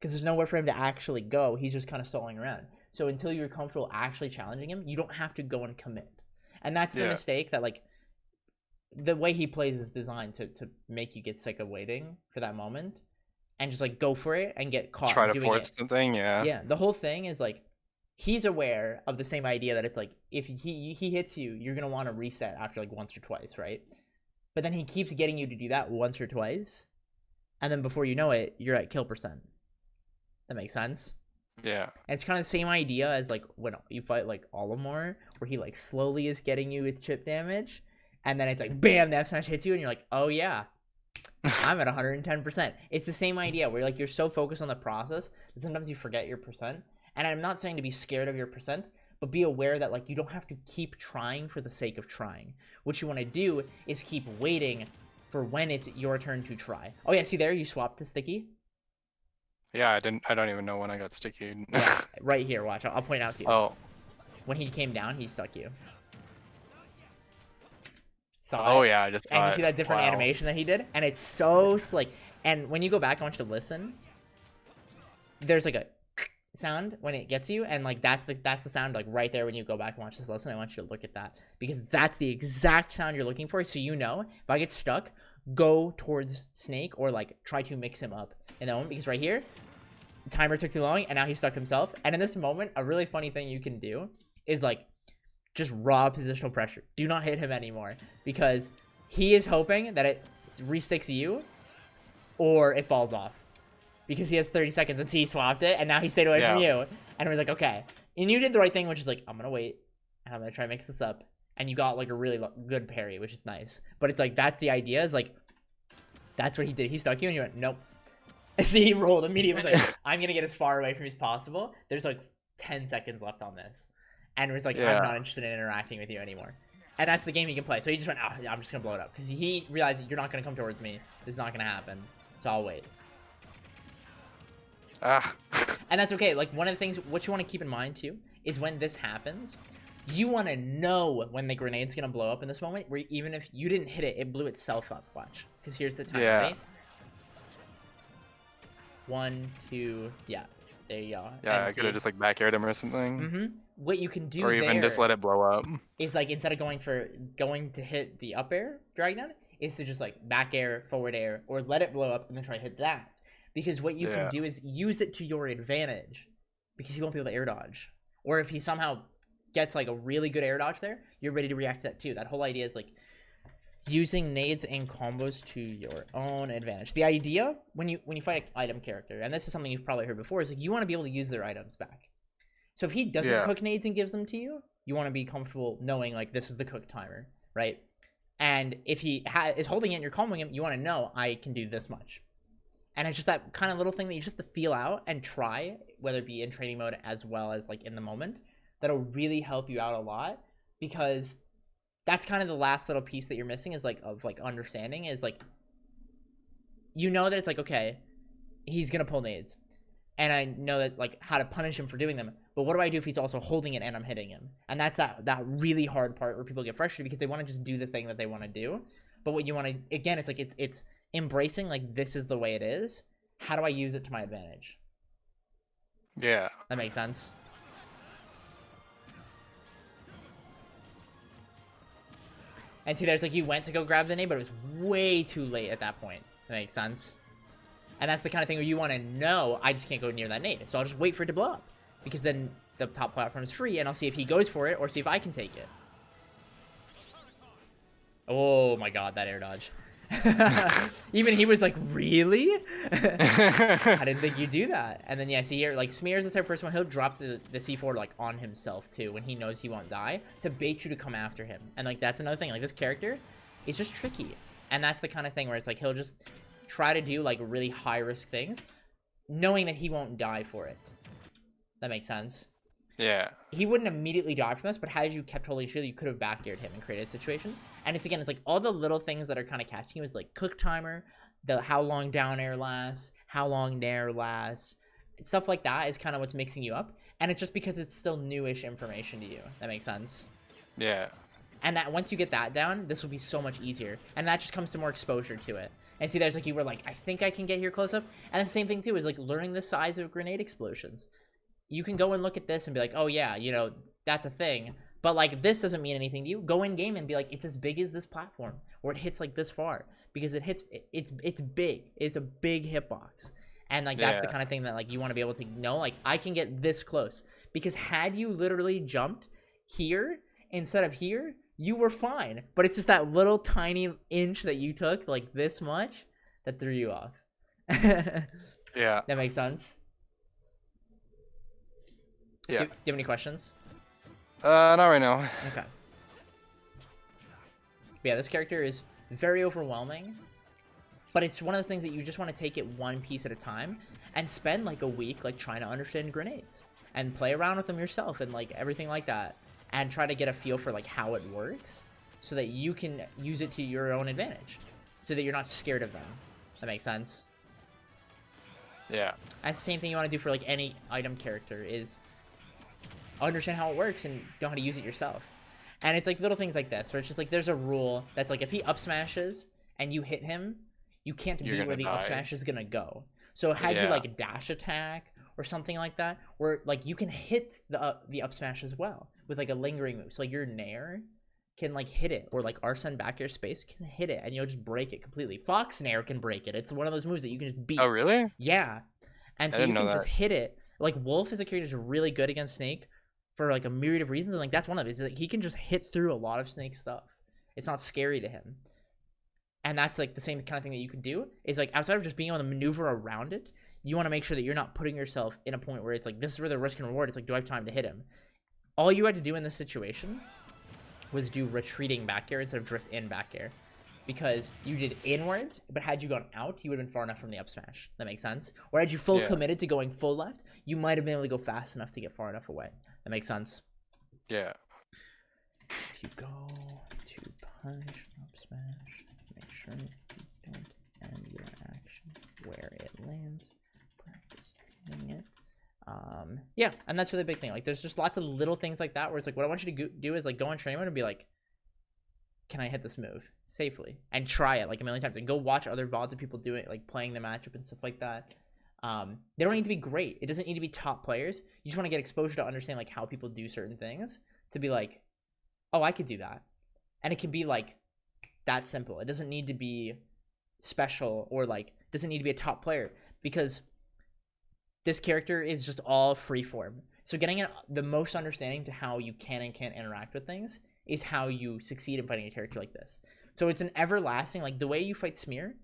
B: because there's nowhere for him to actually go. He's just kind of stalling around. So until you're comfortable actually challenging him, you don't have to go and commit. And that's the mistake that, like, the way he plays is designed to make you get sick of waiting for that moment and just, like, go for it and get caught
A: Try to
B: doing
A: force
B: it.
A: something, yeah.
B: Yeah, the whole thing is, like, he's aware of the same idea that it's, like, if he hits you, you're going to want to reset after, like, once or twice, right? But then he keeps getting you to do that once or twice. And then before you know it, you're at kill percent. That makes sense?
A: Yeah.
B: And it's kind of the same idea as, like, when you fight, like, Olimar, where he, like, slowly is getting you with chip damage. And then it's like, bam, the F smash hits you, and you're like, oh, yeah, I'm at 110%. It's the same idea where, like, you're so focused on the process that sometimes you forget your percent. And I'm not saying to be scared of your percent, but be aware that, like, you don't have to keep trying for the sake of trying. What you want to do is keep waiting for when it's your turn to try. Oh, yeah, see there? You swapped to sticky?
A: Yeah, I don't even know when I got sticky.
B: Yeah, right here, watch. I'll point out to you.
A: Oh.
B: When he came down, he stuck you.
A: Oh yeah, I just
B: and you see that different animation that he did, and it's so slick. And when you go back, I want you to listen. There's like a sound when it gets you, and like that's the sound like right there when you go back and watch this lesson. I want you to look at that because that's the exact sound you're looking for. So you know, if I get stuck, go towards Snake or like try to mix him up in that moment, because right here, the timer took too long, and now he stuck himself. And in this moment, a really funny thing you can do is like just raw positional pressure. Do not hit him anymore because he is hoping that it resticks you or it falls off because he has 30 seconds and he swapped it and now he stayed away from you. And it was like, okay. And you did the right thing, which is like, I'm going to wait and I'm going to try to mix this up. And you got like a really good parry, which is nice. But it's like, that's the idea, is like, that's what he did. He stuck you and you went, nope. See, he rolled immediately. He was like, I'm going to get as far away from you as possible. There's like 10 seconds left on this. And was like, I'm not interested in interacting with you anymore. And that's the game he can play. So he just went, oh, I'm just going to blow it up. Because he realized you're not going to come towards me. This is not going to happen. So I'll wait. And that's okay. Like, one of the things, what you want to keep in mind, too, is when this happens, you want to know when the grenade's going to blow up in this moment, where even if you didn't hit it, it blew itself up. Watch. Because here's the time, right? 1, 2, yeah. There you go.
A: Yeah, I could have just like back aired him or something.
B: Mm-hmm. What you can do
A: or even just let it blow up.
B: Is like, instead of going to hit the up air drag down, is to just like back air, forward air, or let it blow up and then try to hit that. Because what you can do is use it to your advantage, because he won't be able to air dodge. Or if he somehow gets like a really good air dodge there, you're ready to react to that too. That whole idea is like using nades and combos to your own advantage. The idea when you fight an item character, and this is something you've probably heard before, is like you want to be able to use their items back. So if he doesn't cook nades and gives them to you, you want to be comfortable knowing like this is the cook timer, right? And if he is holding it and you're comboing him, you want to know I can do this much. And it's just that kind of little thing that you just have to feel out and try, whether it be in training mode as well as like in the moment. That'll really help you out a lot, because that's kind of the last little piece that you're missing, is like of like understanding, is like, you know that it's like, okay, he's gonna pull nades, and I know that like how to punish him for doing them, but what do I do if he's also holding it and I'm hitting him? And that's that really hard part where people get frustrated because they want to just do the thing that they want to do. But what you want to, again, it's like it's embracing like, this is the way it is. How do I use it to my advantage?
A: Yeah,
B: that makes sense. And see, there's like, you went to go grab the nade, but it was way too late at that point. That makes sense. And that's the kind of thing where you want to know, I just can't go near that nade. So I'll just wait for it to blow up, because then the top platform is free, and I'll see if he goes for it or see if I can take it. Oh my god, that air dodge. Even he was like, really? I didn't think you'd do that. And then yeah, see here, like Smear is the type of person, he'll drop the C4 like on himself too, when he knows he won't die, to bait you to come after him. And like, that's another thing, like this character is just tricky. And that's the kind of thing where it's like, he'll just try to do like really high risk things, knowing that he won't die for it. That makes sense.
A: Yeah.
B: He wouldn't immediately die from this, but had you kept holding shield, you could have back-aired him and created a situation. And it's, again, it's like all the little things that are kind of catching you is like cook timer, the how long down air lasts, how long nair lasts, stuff like that is kind of what's mixing you up. And it's just because it's still newish information to you. That makes sense.
A: Yeah.
B: And that once you get that down, this will be so much easier. And that just comes to more exposure to it. And see, there's like you were like, I think I can get here close up. And the same thing too is like learning the size of grenade explosions. You can go and look at this and be like, oh yeah, you know, that's a thing. But like this doesn't mean anything to you. Go in game and be like, it's as big as this platform, or it hits like this far because it hits. It's big. It's a big hitbox, and like that's the kind of thing that like you want to be able to know. Like I can get this close because had you literally jumped here instead of here, you were fine. But it's just that little tiny inch that you took, like this much, that threw you off.
A: Yeah.
B: That makes sense.
A: Yeah.
B: Do you have any questions?
A: Not right now.
B: Okay. But yeah, this character is very overwhelming, but it's one of those things that you just want to take it one piece at a time and spend like a week like trying to understand grenades and play around with them yourself and like everything like that and try to get a feel for like how it works so that you can use it to your own advantage so that you're not scared of them. That makes sense.
A: Yeah.
B: That's the same thing you want to do for like any item character is understand how it works and know how to use it yourself. And it's like little things like this where it's just like there's a rule that's like if he up smashes and you hit him, you can't be where the up smash is gonna go. So had you like a dash attack or something like that, where like you can hit the up smash as well with like a lingering move. So like your Nair can like hit it, or like Arsene back air space can hit it and you'll just break it completely. Fox Nair can break it. It's one of those moves that you can just beat.
A: Oh really?
B: Yeah. And so you can just hit it. Like Wolf as a character is really good against Snake for like a myriad of reasons, and like that's one of it. Is like he can just hit through a lot of Snake stuff. It's not scary to him. And that's like the same kind of thing that you can do is like outside of just being able to maneuver around it, you want to make sure that you're not putting yourself in a point where it's like this is where the risk and reward. It's like, do I have time to hit him? All you had to do in this situation was do retreating back air instead of drift in back air. Because you did inwards, but had you gone out, you would have been far enough from the up smash. That makes sense? Or had you full committed to going full left, you might have been able to go fast enough to get far enough away. That makes sense?
A: Yeah.
B: If you go to punch, up smash, make sure you don't end your action where it lands. Practice hitting it. Yeah, and that's really a big thing. Like, there's just lots of little things like that where it's like, what I want you to do is like go on training mode and be like, can I hit this move safely and try it like a million times and go watch other VODs of people doing it, like playing the matchup and stuff like that. They don't need to be great. It doesn't need to be top players. You just want to get exposure to understand like how people do certain things to be like, oh, I could do that. And it can be like that simple. It doesn't need to be special or like doesn't need to be a top player because this character is just all freeform. So getting the most understanding to how you can and can't interact with things is how you succeed in fighting a character like this. So it's an everlasting, like the way you fight Smear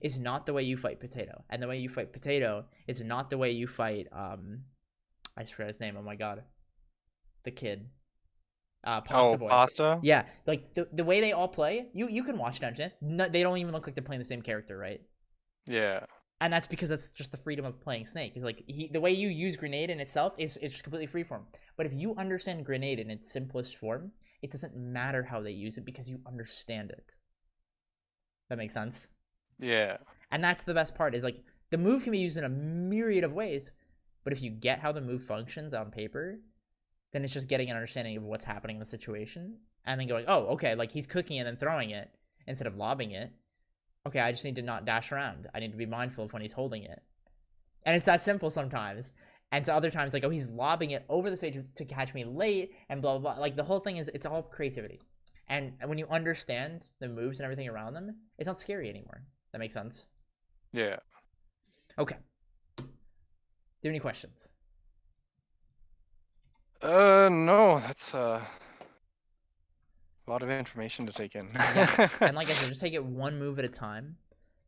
B: is not the way you fight Potato. And the way you fight Potato is not the way you fight, I just forgot his name, oh my god. The kid. Pasta Boy.
A: Pasta?
B: Yeah, like the way they all play, you can watch Dungeon. No, they don't even look like they're playing the same character, right?
A: Yeah.
B: And that's because that's just the freedom of playing Snake. Is like the way you use Grenade in itself is it's just completely freeform. But if you understand Grenade in its simplest form, it doesn't matter how they use it because you understand it. That makes sense?
A: Yeah.
B: And that's the best part is like the move can be used in a myriad of ways, but if you get how the move functions on paper, then it's just getting an understanding of what's happening in the situation and then going, oh, okay, like he's cooking and then throwing it instead of lobbing it. Okay, I just need to not dash around. I need to be mindful of when he's holding it. And it's that simple sometimes. And so other times, like, oh, he's lobbing it over the stage to catch me late and blah, blah, blah. Like, the whole thing is, it's all creativity. And when you understand the moves and everything around them, it's not scary anymore. That makes sense?
A: Yeah.
B: Okay. Do you have any questions?
A: No, that's a lot of information to take in.
B: Yes. And like I said, just take it one move at a time.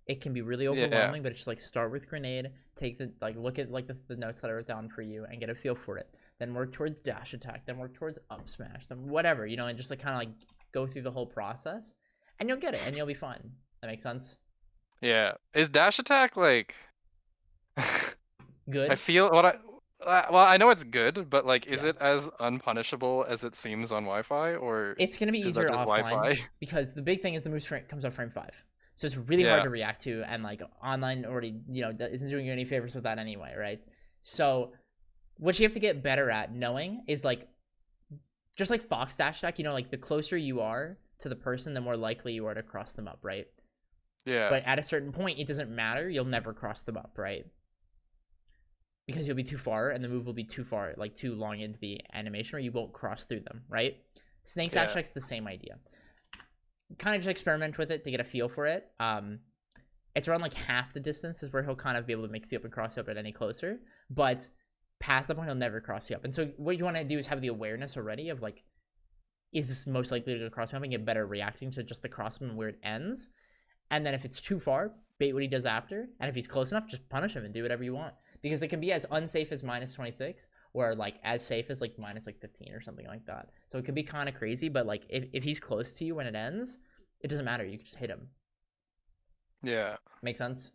B: It can be really overwhelming, but it's just like start with Grenade, take the like look at like the notes that I wrote down for you and get a feel for it. Then work towards dash attack, then work towards up smash, then whatever, you know, and just like kind of like go through the whole process and you'll get it and you'll be fine. That makes sense?
A: Yeah. Is dash attack like
B: Good.
A: I feel well, I know it's good, but like is it as unpunishable as it seems on Wi-Fi, or
B: it's going to be
A: is that
B: easier
A: just
B: offline
A: Wi-Fi?
B: because the big thing is the move comes off frame 5. So it's really hard to react to, and like online already, you know, isn't doing you any favors with that anyway, right? So what you have to get better at knowing is like, just like Fox dash attack, you know, like the closer you are to the person, the more likely you are to cross them up, right?
A: Yeah.
B: But at a certain point, it doesn't matter. You'll never cross them up, right? Because you'll be too far, and the move will be too far, like too long into the animation, or you won't cross through them, right? Snake
A: Yeah.
B: Satchek's the same idea. Kind of just experiment with it to get a feel for it. It's around like half the distance is where he'll kind of be able to mix you up and cross you up at any closer. But past that point, he'll never cross you up. And so what you want to do is have the awareness already of like, is this most likely to cross me up and get better reacting to just the cross him and where it ends. And then if it's too far, bait what he does after. And if he's close enough, just punish him and do whatever you want. Because it can be as unsafe as minus 26 or like as safe as like minus like 15 or something like that. So it can be kind of crazy, but like if he's close to you when it ends, it doesn't matter. You can just hit him.
A: Yeah.
B: Make sense?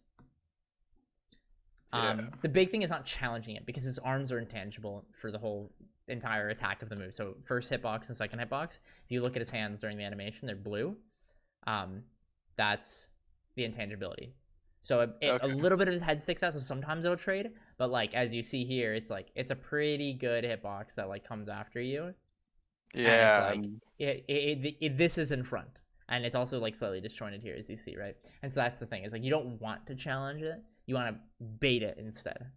A: Yeah.
B: The big thing is not challenging it because his arms are intangible for the whole entire attack of the move. So first hitbox and second hitbox, if you look at his hands during the animation, they're blue. That's the intangibility. So a little bit of his head sticks out, so sometimes it'll trade. But like as you see here, it's like it's a pretty good hitbox that like comes after you.
A: Yeah.
B: And it's like this is in front. And it's also like slightly disjointed here, as you see, right? And so that's the thing. Is like you don't want to challenge it. You want to bait it instead.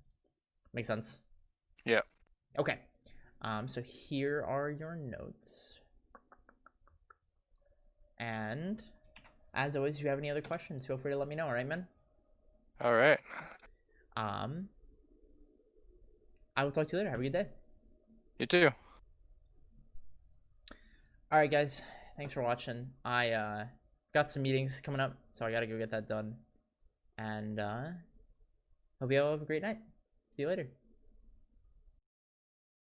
B: Make sense?
A: Yeah.
B: Okay. So here are your notes. And as always, if you have any other questions, feel free to let me know. All right, man?
A: All right.
B: I will talk to you later. Have a good day.
A: You too.
B: All right, guys. Thanks for watching. I got some meetings coming up, so I got to go get that done. And hope you all have a great night. See you later.